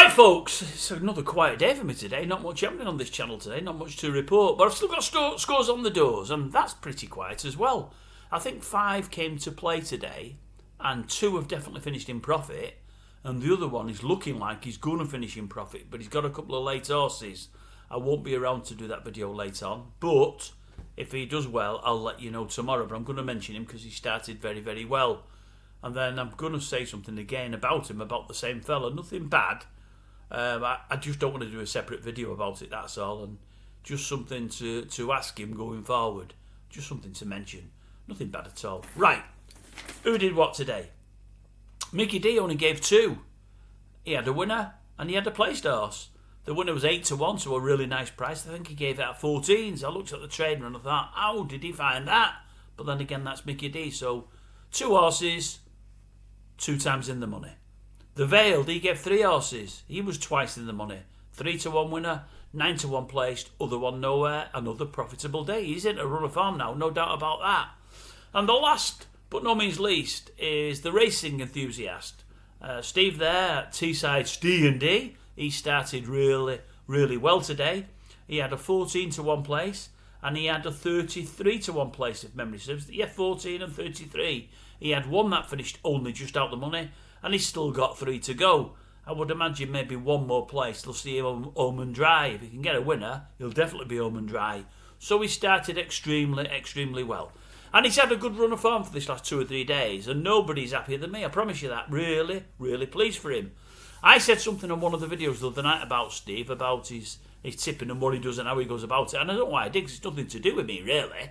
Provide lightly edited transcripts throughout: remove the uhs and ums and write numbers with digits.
Right, folks, it's another quiet day for me today. Not much happening on this channel today, not much to report, but I've still got scores on the doors, and that's pretty quiet as well. I think 5 came to play today, and 2 have definitely finished in profit, and the other one is looking like he's going to finish in profit, but he's got a couple of late horses. I won't be around to do that video later on, but if he does well, I'll let you know tomorrow, but I'm going to mention him because he started very, very well. And then I'm going to say something again about him, about the same fella, nothing bad. I just don't want to do a separate video about it, that's all, and just something to ask him going forward. Just something to mention. Nothing bad at all. Right, who did what today? Mickey D only gave 2. He had a winner and he had a placed horse. The winner was 8-1, so a really nice price. I think he gave it at 14s. I looked at the trader and I thought, how did he find that? But then again, that's Mickey D, so 2 horses, 2 times in the money. The Veiled, he gave 3 horses. He was twice in the money. 3-1 winner, 9-1 placed, other one nowhere. Another profitable day. He's in a run of form now, no doubt about that. And the last, but no means least, is the racing enthusiast. Steve there at Teesside D&D. He started really, really well today. He had a 14-1 place, and he had a 33-1 place, if memory serves. Yeah, 14 and 33. He had 1 that finished only just out the money, and he's still got 3 to go. I would imagine maybe 1 more place. They'll see him home and dry. If he can get a winner, he'll definitely be home and dry. So he started extremely, extremely well. And he's had a good run of form for this last 2 or 3 days, and nobody's happier than me, I promise you that. Really, really pleased for him. I said something on one of the videos the other night about Steve, about his tipping and what he does and how he goes about it, and I don't know why I did, because it's nothing to do with me, really.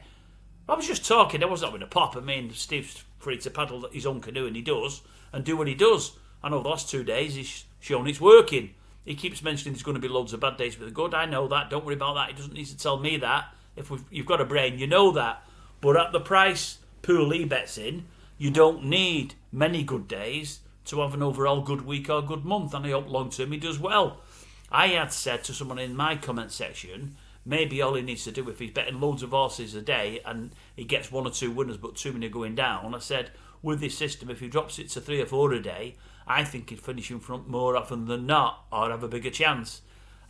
I was just talking, I wasn't having a pop. I mean, Steve's free to paddle his own canoe, and he does, and do what he does. I know the last 2 days he's shown it's working. He keeps mentioning there's going to be loads of bad days with the good. I know that, don't worry about that. He doesn't need to tell me that. If you've got a brain, you know that. But at the price pool he bets in, you don't need many good days to have an overall good week or good month, and I hope long term he does well. I had said to someone in my comment section, maybe all he needs to do, if he's betting loads of horses a day and he gets 1 or 2 winners but too many going down, I said, with this system, if he drops it to 3 or 4 a day, I think he'd finish in front more often than not, or have a bigger chance.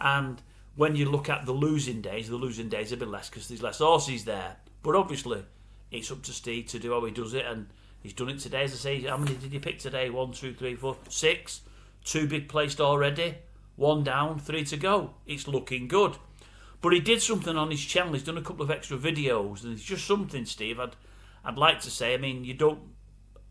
And when you look at the losing days are a bit less because there's less horses there. But obviously, it's up to Steve to do how he does it, and he's done it today. As I say, how many did he pick today? 1, 2, 3, 4, 6. 2 big placed already. 1 down, 3 to go. It's looking good. But he did something on his channel. He's done a couple of extra videos, and it's just something, Steve, I'd like to say. I mean, you don't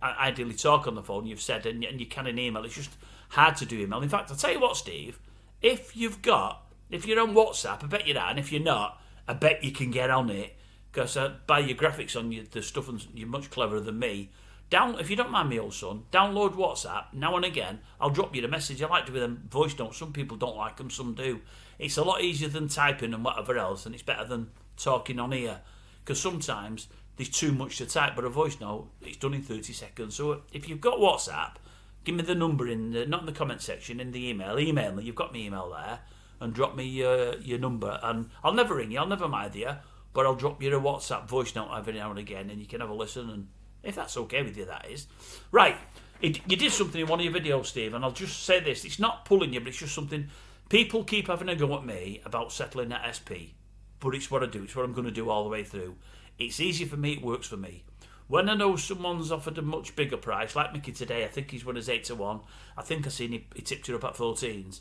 ideally talk on the phone, you've said, and you can in email. It's just hard to do email. In fact, I'll tell you what, Steve, if you're on WhatsApp, I bet you're that, and if you're not, I bet you can get on it, because by your graphics on the stuff, and you're much cleverer than me. If you don't mind me, old son, download WhatsApp now and again. I'll drop you a message. I like to do them voice notes. Some people don't like them, some do. It's a lot easier than typing and whatever else, and it's better than talking on here, because sometimes there's too much to type, but a voice note, it's done in 30 seconds. So if you've got WhatsApp, give me the number not in the comment section, in the email. Email me, you've got my email there, and drop me your number, and I'll never ring you, I'll never mind you, but I'll drop you a WhatsApp voice note every now and again, and you can have a listen, and if that's okay with you, that is. Right, you did something in one of your videos, Steve, and I'll just say this. It's not pulling you, but it's just something. People keep having a go at me about settling at SP, but it's what I do. It's what I'm going to do all the way through. It's easy for me, it works for me. When I know someone's offered a much bigger price, like Mickey today, I think he's won as 8-1. I think I seen he tipped it up at 14s.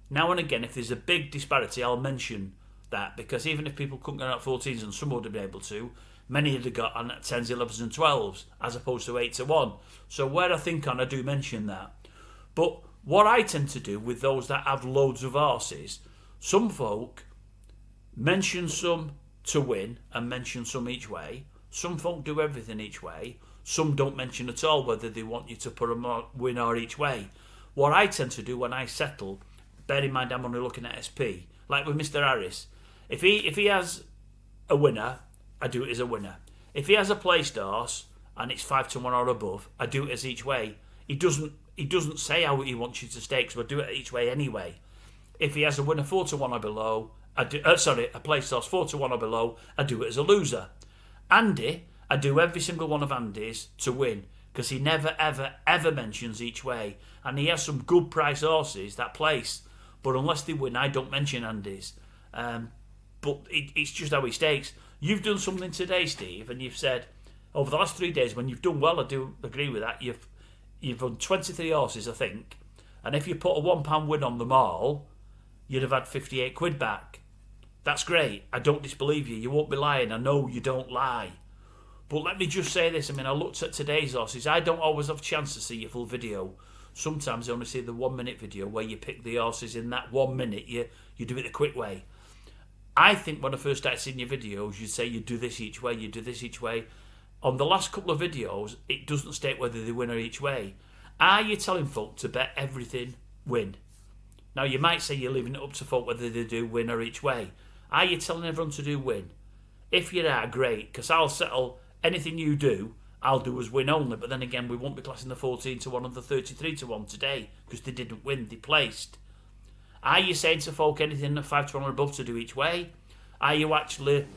Now and again, if there's a big disparity, I'll mention that, because even if people couldn't get out 14s, and some would have been able to, many would have got on at 10s, 11s and 12s, as opposed to 8-1. So where I think on, I do mention that. But what I tend to do with those that have loads of horses, some folk mention some to win and mention some each way. Some folk do everything each way. Some don't mention at all whether they want you to put a win or each way. What I tend to do when I settle, bear in mind I'm only looking at SP, like with Mr. Harris, if he has a winner, I do it as a winner. If he has a placed horse and it's 5-1 or above, I do it as each way. He doesn't say how he wants you to stake, so I do it each way anyway. If he has a winner 4-1 or below, a placed horse 4-1 or below, I do it as a loser. Andy, I do every single one of Andy's to win. because he never, ever, ever mentions each way. And he has some good price horses that place, but unless they win, I don't mention Andy's. But it's just how he stakes. You've done something today, Steve, and you've said over the last 3 days when you've done well. I do agree with that. You've run 23 horses, I think, and if you put a £1 win on them all, you'd have had 58 quid back. That's great. I don't disbelieve you. You won't be lying. I know you don't lie. But let me just say this. I mean, I looked at today's horses. I don't always have a chance to see your full video. Sometimes I only see the 1 minute video where you pick the horses in that 1 minute. You do it the quick way. I think when I first started seeing your videos, you'd say you do this each way, you do this each way. On the last couple of videos, it doesn't state whether they win or each way. Are you telling folk to bet everything win? Now, you might say you're leaving it up to folk whether they do win or each way. Are you telling everyone to do win? If you are, great, because I'll settle anything you do, I'll do as win only. But then again, we won't be classing the 14 to 1 and the 33 to 1 today because they didn't win, they placed. Are you saying to folk anything at 5 to 1 or above to do each way? Are you actually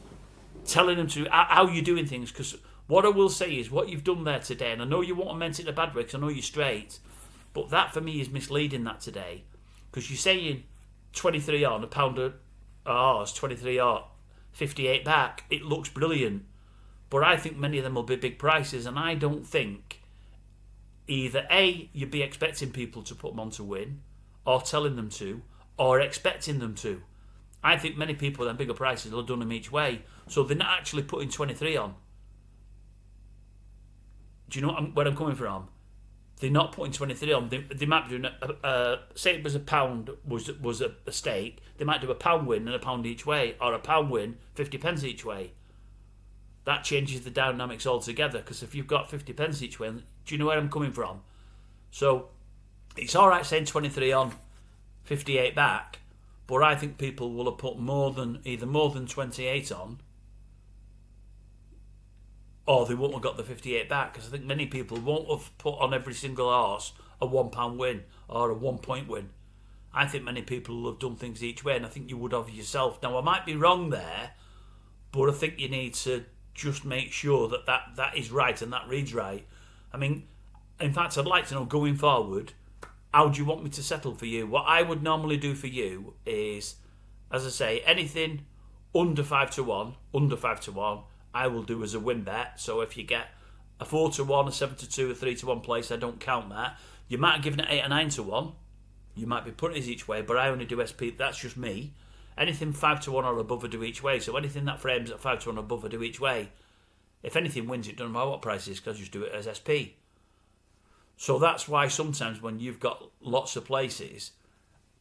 telling them to how you're doing things? Because what I will say is what you've done there today, and I know you won't have meant it in a bad way because I know you're straight, but that for me is misleading that today. Because you're saying 23 on, a pound of horse, 23 on, 58 back. It looks brilliant. But I think many of them will be big prices, and I don't think either A, you'd be expecting people to put them on to win, or telling them to, or expecting them to. I think many people with them bigger prices will have done them each way, so they're not actually putting 23 on. Do you know where I'm coming from? They're not putting 23 on. They might be doing say it was a pound was a stake. They might do a pound win and a pound each way, or a pound win 50 pence each way. That changes the dynamics altogether. Because if you've got 50 pence each way, do you know where I'm coming from? So it's all right saying 23 on, 58 back, but I think people will have put either more than 28 on, or they won't have got the 58 back, because I think many people won't have put on every single horse a £1 win or a 1 point win. I think many people will have done things each way, and I think you would have yourself. Now, I might be wrong there, but I think you need to just make sure that is right and that reads right. I mean, in fact, I'd like to know going forward, how do you want me to settle for you? What I would normally do for you is, as I say, anything under 5 to 1, I will do as a win bet. So if you get a 4 to 1, a 7 to 2, a 3 to 1 place, I don't count that. You might have given it 8 or 9 to 1. You might be putting it each way, but I only do SP. That's just me. Anything 5 to 1 or above, I do each way. So anything that frames at 5 to 1 or above, I do each way. If anything wins, it doesn't matter what price it is, because I just do it as SP. So that's why sometimes when you've got lots of places,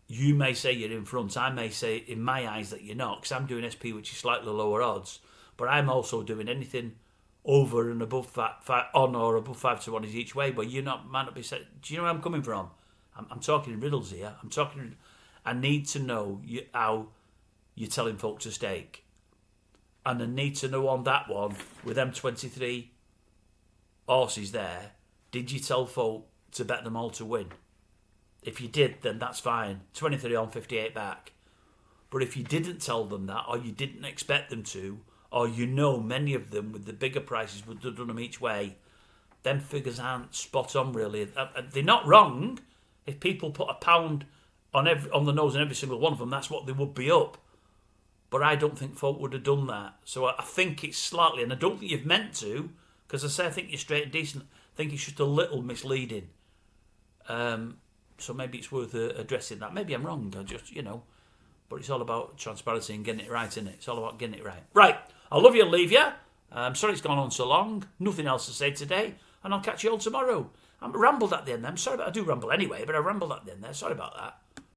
you may say you're in front. I may say, in my eyes, that you're not, because I'm doing SP, which is slightly lower odds. But I'm also doing anything over and above on or above 5 to 1 is each way. But might not be said. Do you know where I'm coming from? I'm talking in riddles here. I need to know how you're telling folk to stake. And I need to know on that one, with them 23 horses there, did you tell folk to bet them all to win? If you did, then that's fine. 23 on, 58 back. But if you didn't tell them that, or you didn't expect them to, or many of them with the bigger prices would have done them each way, them figures aren't spot on really. They're not wrong. If people put a pound on the nose on every single one of them, that's what they would be up. But I don't think folk would have done that. So I think it's slightly, and I don't think you've meant to, because I think you're straight and decent. I think it's just a little misleading. So maybe it's worth addressing that. Maybe I'm wrong. But it's all about transparency and getting it right, isn't it? It's all about getting it right. Right. I love you and leave you. I'm sorry it's gone on so long. Nothing else to say today. And I'll catch you all tomorrow. I rambled at the end there. I'm sorry, but I do ramble anyway, but I rambled at the end there. Sorry about that.